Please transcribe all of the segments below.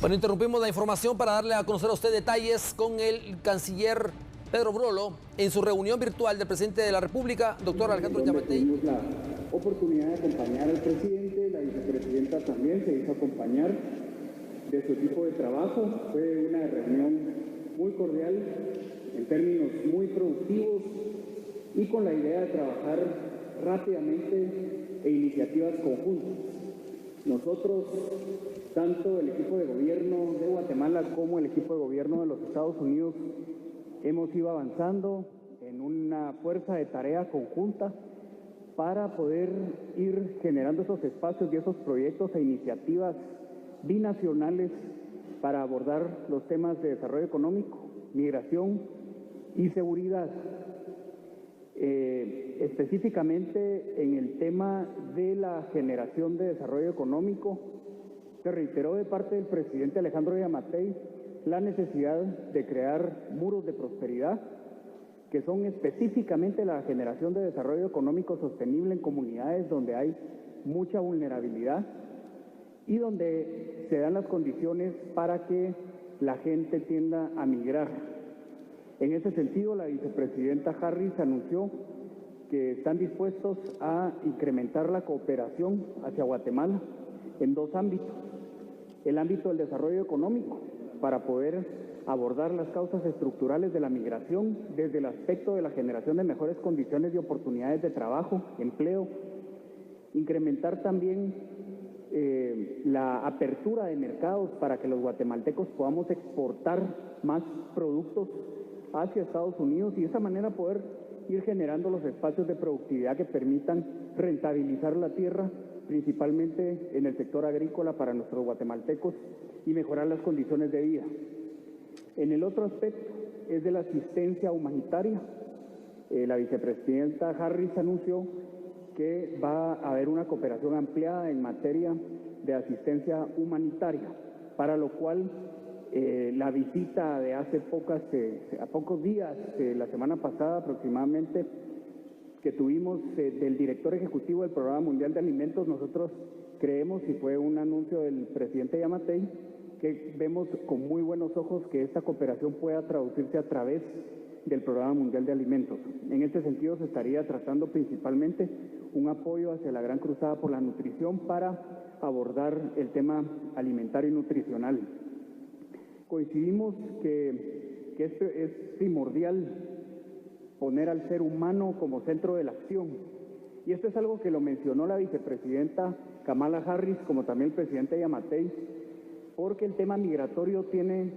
Bueno, interrumpimos la información para darle a conocer a usted detalles con el canciller Pedro Brolo en su reunión virtual del presidente de la República, doctor Alejandro Yamatei. Tuvimos la oportunidad de acompañar al presidente, la vicepresidenta también se hizo acompañar de su equipo de trabajo. Fue una reunión muy cordial, en términos muy productivos y con la idea de trabajar rápidamente e iniciativas conjuntas. Nosotros, tanto el equipo de gobierno de Guatemala como el equipo de gobierno de los Estados Unidos, hemos ido avanzando en una fuerza de tarea conjunta para poder ir generando esos espacios y esos proyectos e iniciativas binacionales para abordar los temas de desarrollo económico, migración y seguridad. Específicamente en el tema de la generación de desarrollo económico, se reiteró de parte del presidente Alejandro Yamatei la necesidad de crear muros de prosperidad, que son específicamente la generación de desarrollo económico sostenible en comunidades donde hay mucha vulnerabilidad y donde se dan las condiciones para que la gente tienda a migrar. En ese sentido, la vicepresidenta Harris anunció que están dispuestos a incrementar la cooperación hacia Guatemala en dos ámbitos. El ámbito del desarrollo económico, para poder abordar las causas estructurales de la migración desde el aspecto de la generación de mejores condiciones y oportunidades de trabajo, empleo, incrementar también la apertura de mercados para que los guatemaltecos podamos exportar más productos hacia Estados Unidos y de esa manera poder ir generando los espacios de productividad que permitan rentabilizar la tierra, principalmente en el sector agrícola para nuestros guatemaltecos y mejorar las condiciones de vida. En el otro aspecto es de la asistencia humanitaria. La vicepresidenta Harris anunció que va a haber una cooperación ampliada en materia de asistencia humanitaria, para lo cual la visita de hace pocos días, la semana pasada aproximadamente, que tuvimos del director ejecutivo del Programa Mundial de Alimentos, nosotros creemos, y fue un anuncio del presidente Yamatei, que vemos con muy buenos ojos que esta cooperación pueda traducirse a través del Programa Mundial de Alimentos. En este sentido se estaría tratando principalmente un apoyo hacia la Gran Cruzada por la Nutrición para abordar el tema alimentario y nutricional. Coincidimos que es primordial poner al ser humano como centro de la acción. Y esto es algo que lo mencionó la vicepresidenta Kamala Harris, como también el presidente Yamatei, porque el tema migratorio tiene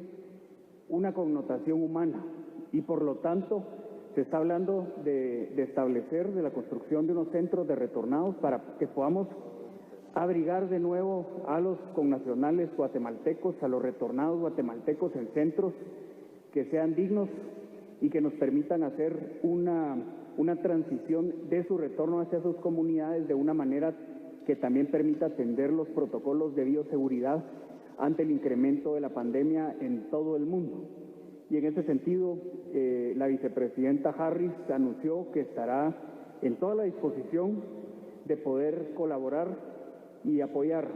una connotación humana y por lo tanto se está hablando de establecer de la construcción de unos centros de retornados para que podamos abrigar de nuevo a los connacionales guatemaltecos, a los retornados guatemaltecos en centros que sean dignos y que nos permitan hacer una transición de su retorno hacia sus comunidades de una manera que también permita atender los protocolos de bioseguridad ante el incremento de la pandemia en todo el mundo. Y en ese sentido, la vicepresidenta Harris anunció que estará en toda la disposición de poder colaborar y apoyar.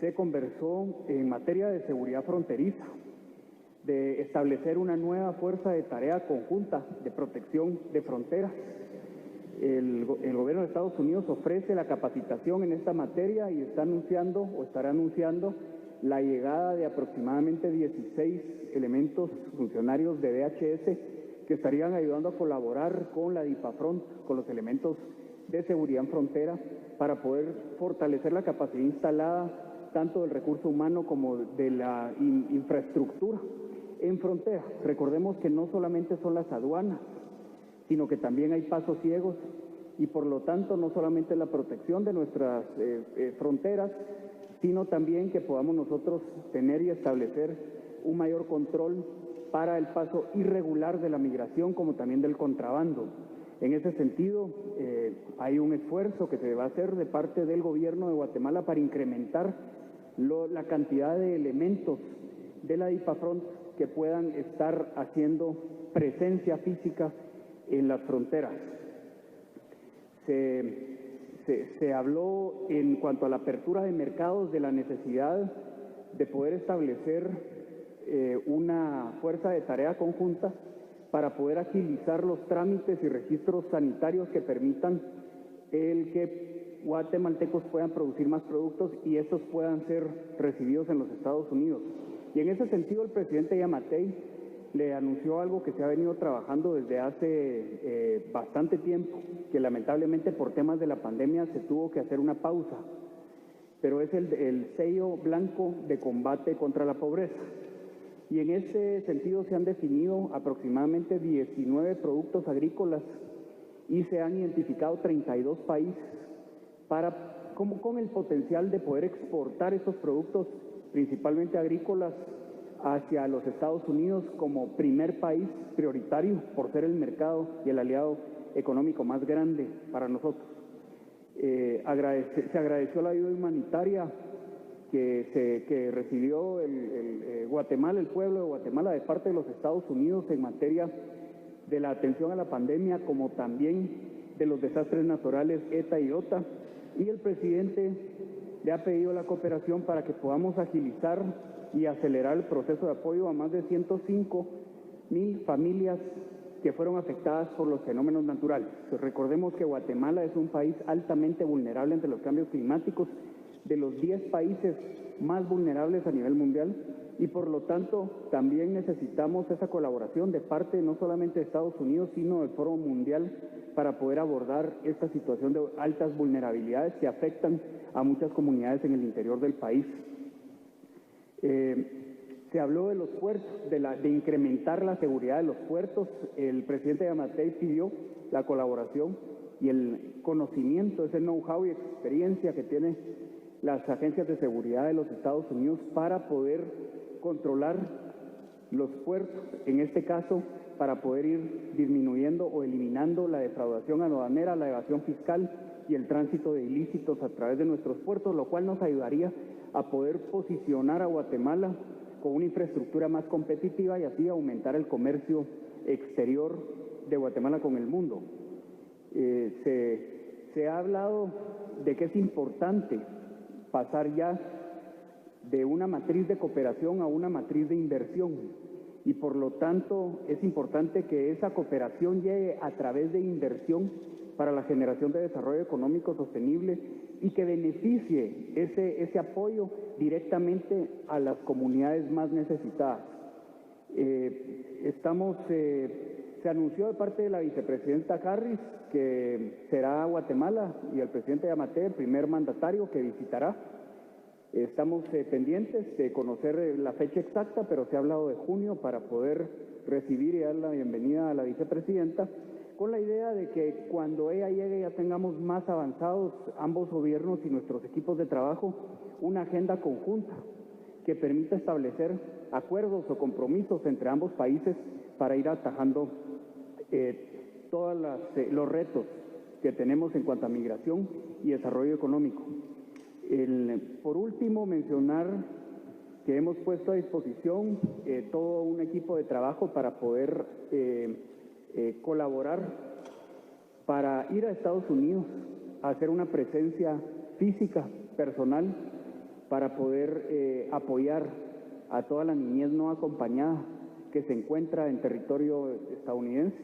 Se conversó en materia de seguridad fronteriza, de establecer una nueva fuerza de tarea conjunta de protección de fronteras. El gobierno de Estados Unidos ofrece la capacitación en esta materia y está anunciando o estará anunciando la llegada de aproximadamente 16 elementos funcionarios de DHS que estarían ayudando a colaborar con la DIPAFRONT, con los elementos de seguridad en frontera, para poder fortalecer la capacidad instalada tanto del recurso humano como de la infraestructura en frontera. Recordemos que no solamente son las aduanas, sino que también hay pasos ciegos y por lo tanto no solamente la protección de nuestras fronteras, sino también que podamos nosotros tener y establecer un mayor control para el paso irregular de la migración como también del contrabando. En ese sentido, hay un esfuerzo que se va a hacer de parte del gobierno de Guatemala para incrementar la cantidad de elementos de la DIPAFRONT que puedan estar haciendo presencia física en las fronteras. Se habló en cuanto a la apertura de mercados de la necesidad de poder establecer una fuerza de tarea conjunta para poder agilizar los trámites y registros sanitarios que permitan el que guatemaltecos puedan producir más productos y estos puedan ser recibidos en los Estados Unidos. Y en ese sentido el presidente Yamatei le anunció algo que se ha venido trabajando desde hace bastante tiempo, que lamentablemente por temas de la pandemia se tuvo que hacer una pausa, pero es el sello blanco de combate contra la pobreza. Y en ese sentido se han definido aproximadamente 19 productos agrícolas y se han identificado 32 países con el potencial de poder exportar esos productos, principalmente agrícolas, hacia los Estados Unidos como primer país prioritario por ser el mercado y el aliado económico más grande para nosotros. Se agradeció la ayuda humanitaria que recibió Guatemala, el pueblo de Guatemala, de parte de los Estados Unidos en materia de la atención a la pandemia, como también de los desastres naturales ETA y OTA. Y el presidente le ha pedido la cooperación para que podamos agilizar y acelerar el proceso de apoyo a más de 105,000 familias que fueron afectadas por los fenómenos naturales. Pues recordemos que Guatemala es un país altamente vulnerable ante los cambios climáticos, de los 10 países más vulnerables a nivel mundial, y por lo tanto también necesitamos esa colaboración de parte no solamente de Estados Unidos, sino del Foro Mundial para poder abordar esta situación de altas vulnerabilidades que afectan a muchas comunidades en el interior del país. Se habló de los puertos, de incrementar la seguridad de los puertos. El presidente Yamatei pidió la colaboración y el conocimiento, ese know-how y experiencia que tienen las agencias de seguridad de los Estados Unidos para poder controlar los puertos, en este caso para poder ir disminuyendo o eliminando la defraudación aduanera, la evasión fiscal y el tránsito de ilícitos a través de nuestros puertos, lo cual nos ayudaría a poder posicionar a Guatemala con una infraestructura más competitiva y así aumentar el comercio exterior de Guatemala con el mundo. Se ha hablado de que es importante pasar ya de una matriz de cooperación a una matriz de inversión y por lo tanto es importante que esa cooperación llegue a través de inversión para la generación de desarrollo económico sostenible y que beneficie ese apoyo directamente a las comunidades más necesitadas. Se anunció de parte de la vicepresidenta Harris que será Guatemala y el presidente Yamatei el primer mandatario que visitará. Estamos pendientes de conocer la fecha exacta, pero se ha hablado de junio para poder recibir y dar la bienvenida a la vicepresidenta, con la idea de que cuando ella llegue ya tengamos más avanzados ambos gobiernos y nuestros equipos de trabajo una agenda conjunta que permita establecer acuerdos o compromisos entre ambos países para ir atajando todos los retos que tenemos en cuanto a migración y desarrollo económico. Por último, mencionar que hemos puesto a disposición todo un equipo de trabajo para poder colaborar, para ir a Estados Unidos a hacer una presencia física, personal, para poder apoyar a toda la niñez no acompañada que se encuentra en territorio estadounidense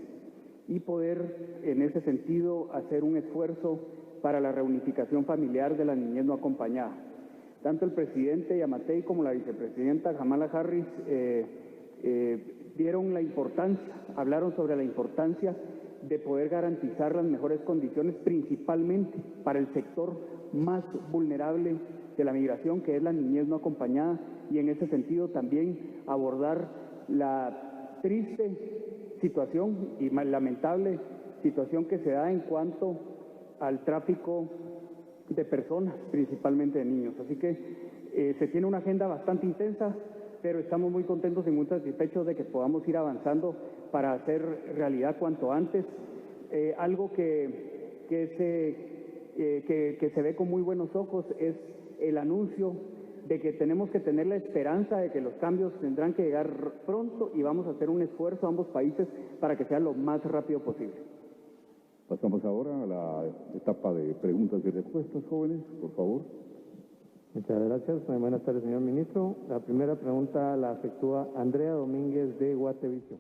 y poder, en ese sentido, hacer un esfuerzo para la reunificación familiar de la niñez no acompañada. Tanto el presidente Yamatei como la vicepresidenta Kamala Harris dieron la importancia, hablaron sobre la importancia de poder garantizar las mejores condiciones, principalmente para el sector más vulnerable de la migración, que es la niñez no acompañada, y en ese sentido también abordar la triste situación y lamentable situación que se da en cuanto al tráfico de personas, principalmente de niños. Así que se tiene una agenda bastante intensa, pero estamos muy contentos y muy satisfechos de que podamos ir avanzando para hacer realidad cuanto antes. Algo que se ve con muy buenos ojos es el anuncio de que tenemos que tener la esperanza de que los cambios tendrán que llegar pronto y vamos a hacer un esfuerzo a ambos países para que sea lo más rápido posible. Pasamos ahora a la etapa de preguntas y respuestas, jóvenes, por favor. Muchas gracias. Muy buenas tardes, señor ministro. La primera pregunta la efectúa Andrea Domínguez de Guatevisión.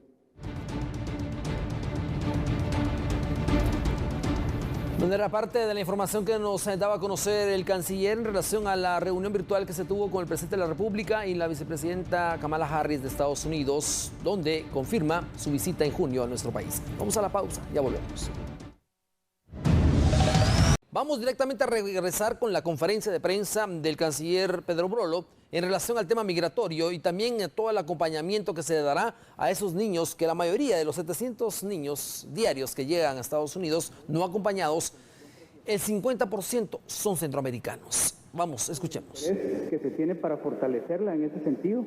Bueno, era parte de la información que nos daba a conocer el canciller en relación a la reunión virtual que se tuvo con el presidente de la República y la vicepresidenta Kamala Harris de Estados Unidos, donde confirma su visita en junio a nuestro país. Vamos a la pausa, ya volvemos. Vamos directamente a regresar con la conferencia de prensa del canciller Pedro Brolo en relación al tema migratorio y también a todo el acompañamiento que se dará a esos niños, que la mayoría de los 700 niños diarios que llegan a Estados Unidos no acompañados, el 50% son centroamericanos. Vamos, escuchemos. Que se tiene para fortalecerla en ese sentido.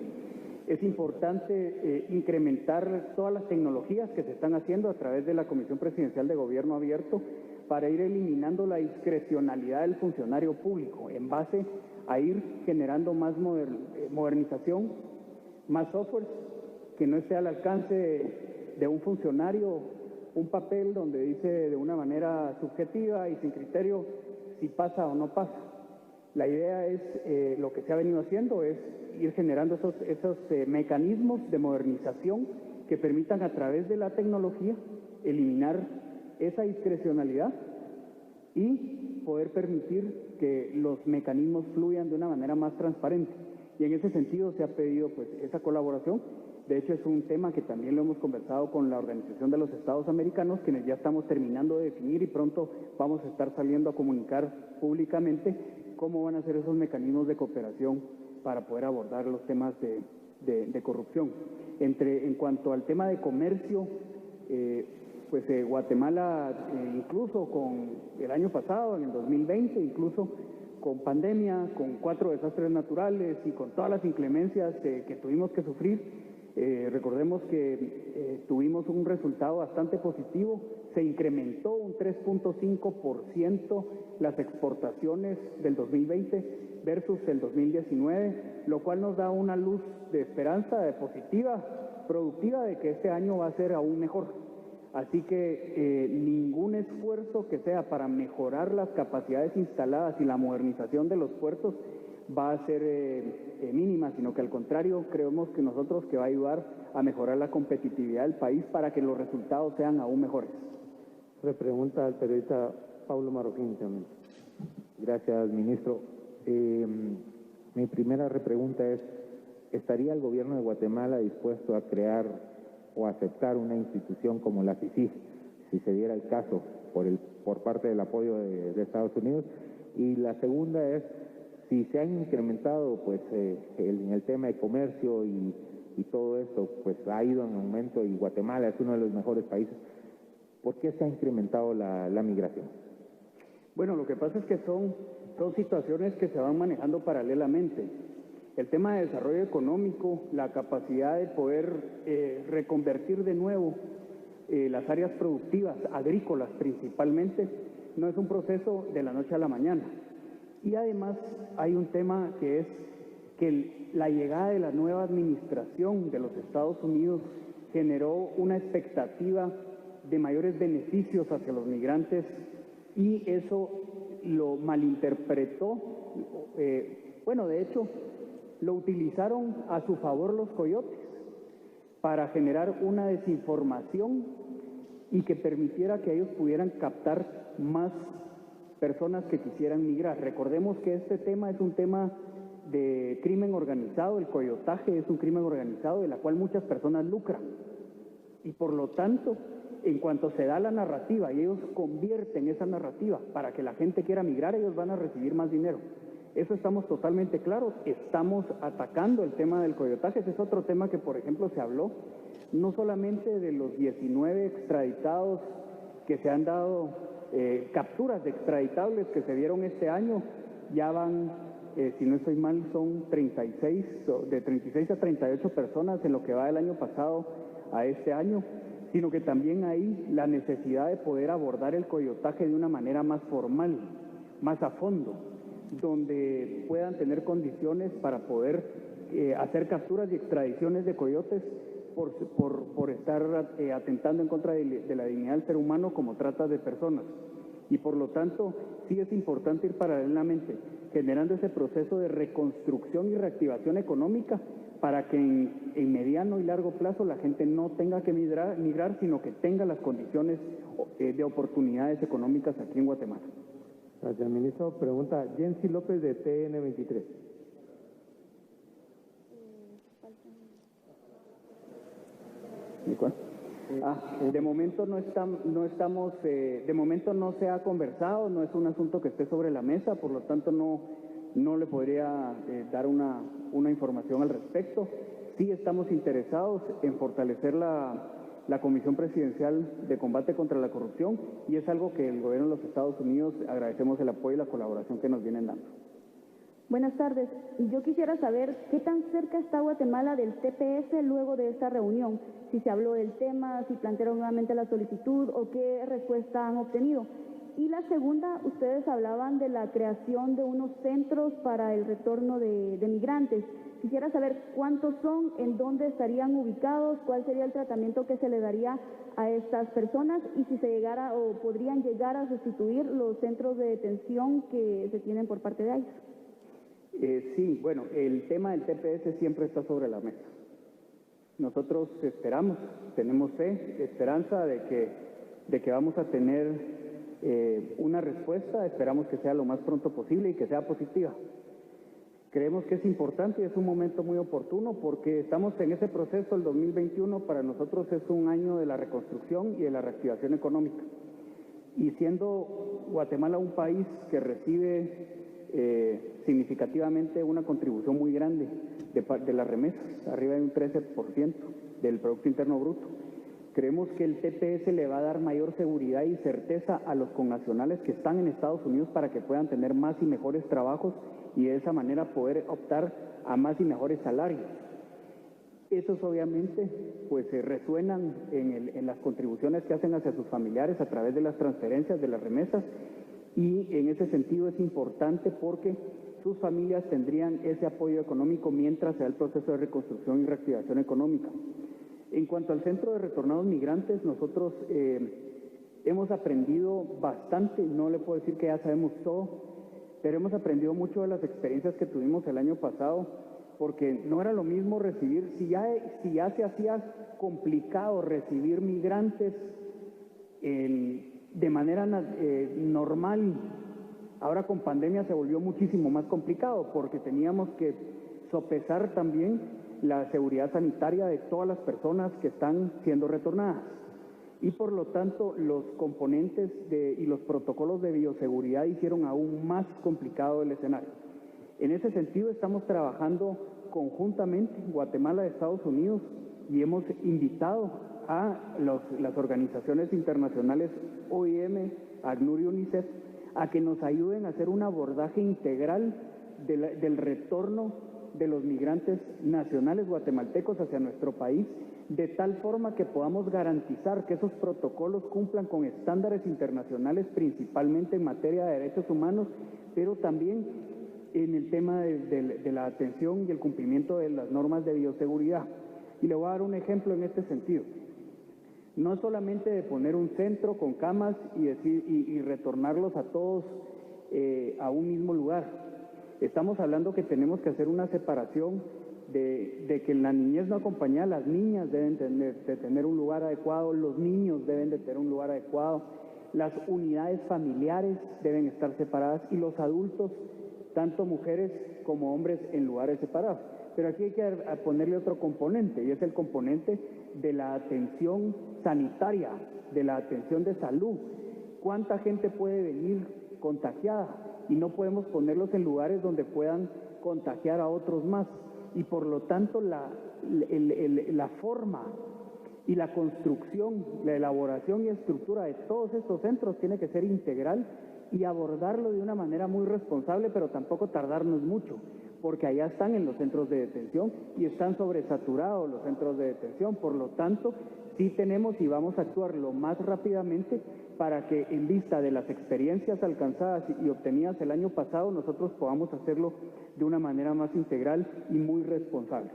Es importante incrementar todas las tecnologías que se están haciendo a través de la Comisión Presidencial de Gobierno Abierto para ir eliminando la discrecionalidad del funcionario público en base a ir generando más modernización, más software, que no esté al alcance de un funcionario un papel donde dice de una manera subjetiva y sin criterio si pasa o no pasa. La idea es, lo que se ha venido haciendo es ir generando esos mecanismos de modernización que permitan a través de la tecnología eliminar esa discrecionalidad y poder permitir que los mecanismos fluyan de una manera más transparente. Y en ese sentido se ha pedido pues esa colaboración. De hecho, es un tema que también lo hemos conversado con la Organización de los Estados Americanos, quienes ya estamos terminando de definir y pronto vamos a estar saliendo a comunicar públicamente cómo van a ser esos mecanismos de cooperación para poder abordar los temas de corrupción. En cuanto al tema de comercio, Guatemala, incluso con el año pasado, en el 2020, incluso con pandemia, con 4 desastres naturales y con todas las inclemencias que tuvimos que sufrir, recordemos que tuvimos un resultado bastante positivo. Se incrementó un 3.5% las exportaciones del 2020 versus el 2019, lo cual nos da una luz de esperanza, de positiva, productiva, de que este año va a ser aún mejor. Así que ningún esfuerzo que sea para mejorar las capacidades instaladas y la modernización de los puertos va a ser mínima, sino que al contrario, creemos que nosotros que va a ayudar a mejorar la competitividad del país para que los resultados sean aún mejores. Repregunta al periodista Pablo Marroquín también. Gracias, ministro. Mi primera repregunta es, ¿estaría el gobierno de Guatemala dispuesto a crear o aceptar una institución como la CICIG, si se diera el caso, por parte del apoyo de Estados Unidos? Y la segunda es, si se han incrementado en el tema de comercio y todo esto, pues ha ido en aumento y Guatemala es uno de los mejores países, ¿por qué se ha incrementado la migración? Bueno, lo que pasa es que son situaciones que se van manejando paralelamente. El tema de desarrollo económico, la capacidad de poder reconvertir de nuevo las áreas productivas, agrícolas principalmente, no es un proceso de la noche a la mañana. Y además hay un tema que es que la llegada de la nueva administración de los Estados Unidos generó una expectativa de mayores beneficios hacia los migrantes y eso lo malinterpretó. De hecho, lo utilizaron a su favor los coyotes para generar una desinformación y que permitiera que ellos pudieran captar más personas que quisieran migrar. Recordemos que este tema es un tema de crimen organizado, el coyotaje es un crimen organizado de la cual muchas personas lucran. Y por lo tanto, en cuanto se da la narrativa y ellos convierten esa narrativa para que la gente quiera migrar, ellos van a recibir más dinero. Eso estamos totalmente claros. Estamos atacando el tema del coyotaje. Ese es otro tema que, por ejemplo, se habló no solamente de los 19 extraditados que se han dado, capturas de extraditables que se dieron este año, ya van, si no estoy mal, son 36, de 36 a 38 personas en lo que va del año pasado a este año, sino que también hay la necesidad de poder abordar el coyotaje de una manera más formal, más a fondo, donde puedan tener condiciones para poder hacer capturas y extradiciones de coyotes por estar atentando en contra de la dignidad del ser humano como trata de personas. Y por lo tanto, sí es importante ir paralelamente generando ese proceso de reconstrucción y reactivación económica para que en mediano y largo plazo la gente no tenga que migrar, sino que tenga las condiciones de oportunidades económicas aquí en Guatemala. Gracias, ministro. Pregunta Jensi López de TN23. ¿De cuál? De momento de momento no se ha conversado, no es un asunto que esté sobre la mesa, por lo tanto no le podría dar una información al respecto. Sí estamos interesados en fortalecer la Comisión Presidencial de Combate contra la Corrupción y es algo que el gobierno de los Estados Unidos agradecemos el apoyo y la colaboración que nos vienen dando. Buenas tardes. Yo quisiera saber qué tan cerca está Guatemala del TPS luego de esta reunión. Si se habló del tema, si plantearon nuevamente la solicitud o qué respuesta han obtenido. Y la segunda, ustedes hablaban de la creación de unos centros para el retorno de migrantes. Quisiera saber cuántos son, en dónde estarían ubicados, cuál sería el tratamiento que se le daría a estas personas y si se llegara o podrían llegar a sustituir los centros de detención que se tienen por parte de ellos. Sí, bueno, el tema del TPS siempre está sobre la mesa. Nosotros esperamos, tenemos fe, esperanza de que vamos a tener una respuesta, esperamos que sea lo más pronto posible y que sea positiva. Creemos que es importante y es un momento muy oportuno porque estamos en ese proceso. El 2021 para nosotros es un año de la reconstrucción y de la reactivación económica. Y siendo Guatemala un país que recibe significativamente una contribución muy grande de las remesas, arriba de un 13% del Producto Interno Bruto. Creemos que el TPS le va a dar mayor seguridad y certeza a los connacionales que están en Estados Unidos para que puedan tener más y mejores trabajos y de esa manera poder optar a más y mejores salarios. Esos obviamente pues resuenan en las contribuciones que hacen hacia sus familiares a través de las transferencias, de las remesas. Y en ese sentido es importante porque sus familias tendrían ese apoyo económico mientras se da el proceso de reconstrucción y reactivación económica. En cuanto al Centro de Retornados Migrantes, nosotros hemos aprendido bastante, no le puedo decir que ya sabemos todo, pero hemos aprendido mucho de las experiencias que tuvimos el año pasado, porque no era lo mismo recibir, si ya se hacía complicado recibir migrantes de manera normal, ahora con pandemia se volvió muchísimo más complicado porque teníamos que sopesar también la seguridad sanitaria de todas las personas que están siendo retornadas y por lo tanto los componentes y los protocolos de bioseguridad hicieron aún más complicado el escenario. En ese sentido estamos trabajando conjuntamente Guatemala y Estados Unidos y hemos invitado a las organizaciones internacionales OIM, ACNUR y UNICEF a que nos ayuden a hacer un abordaje integral del retorno de los migrantes nacionales guatemaltecos hacia nuestro país, de tal forma que podamos garantizar que esos protocolos cumplan con estándares internacionales, principalmente en materia de derechos humanos, pero también en el tema de la atención y el cumplimiento de las normas de bioseguridad. Y le voy a dar un ejemplo en este sentido. No solamente de poner un centro con camas y retornarlos a todos a un mismo lugar. Estamos hablando que tenemos que hacer una separación de que en la niñez no acompañada las niñas deben de tener un lugar adecuado, los niños deben de tener un lugar adecuado, las unidades familiares deben estar separadas y los adultos, tanto mujeres como hombres, en lugares separados. Pero aquí hay que ponerle otro componente y es el componente de la atención sanitaria, de la atención de salud. ¿Cuánta gente puede venir contagiada? Y no podemos ponerlos en lugares donde puedan contagiar a otros más. Y por lo tanto la forma y la construcción, la elaboración y estructura de todos estos centros tiene que ser integral y abordarlo de una manera muy responsable, pero tampoco tardarnos mucho, porque allá están en los centros de detención y están sobresaturados los centros de detención. Por lo tanto, sí tenemos y vamos a actuar lo más rápidamente para que en vista de las experiencias alcanzadas y obtenidas el año pasado, nosotros podamos hacerlo de una manera más integral y muy responsable.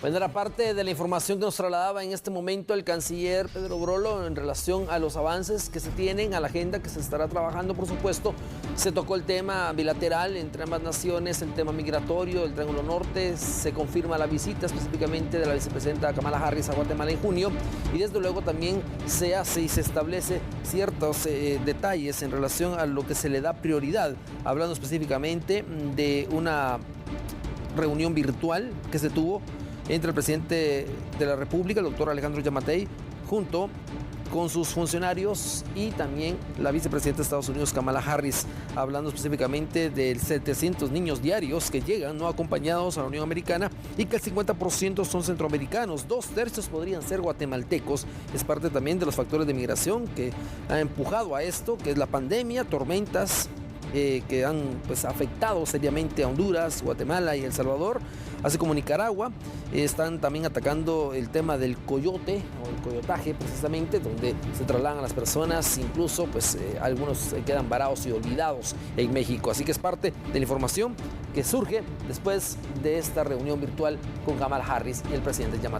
Bueno, era parte de la información que nos trasladaba en este momento el canciller Pedro Brolo en relación a los avances que se tienen, a la agenda que se estará trabajando, por supuesto. Se tocó el tema bilateral entre ambas naciones, el tema migratorio, el Triángulo Norte, se confirma la visita específicamente de la vicepresidenta Kamala Harris a Guatemala en junio y desde luego también se hace y se establece ciertos detalles en relación a lo que se le da prioridad, hablando específicamente de una reunión virtual que se tuvo entre el presidente de la República, el doctor Alejandro Yamatei, junto con sus funcionarios y también la vicepresidenta de Estados Unidos, Kamala Harris, hablando específicamente de 700 niños diarios que llegan no acompañados a la Unión Americana y que el 50% son centroamericanos, 2/3 podrían ser guatemaltecos. Es parte también de los factores de migración que han empujado a esto, que es la pandemia, tormentas, que han afectado seriamente a Honduras, Guatemala y El Salvador, así como Nicaragua. Están también atacando el tema del coyote o el coyotaje, precisamente, donde se trasladan a las personas, incluso algunos quedan varados y olvidados en México. Así que es parte de la información que surge después de esta reunión virtual con Kamala Harris y el presidente Yamatei.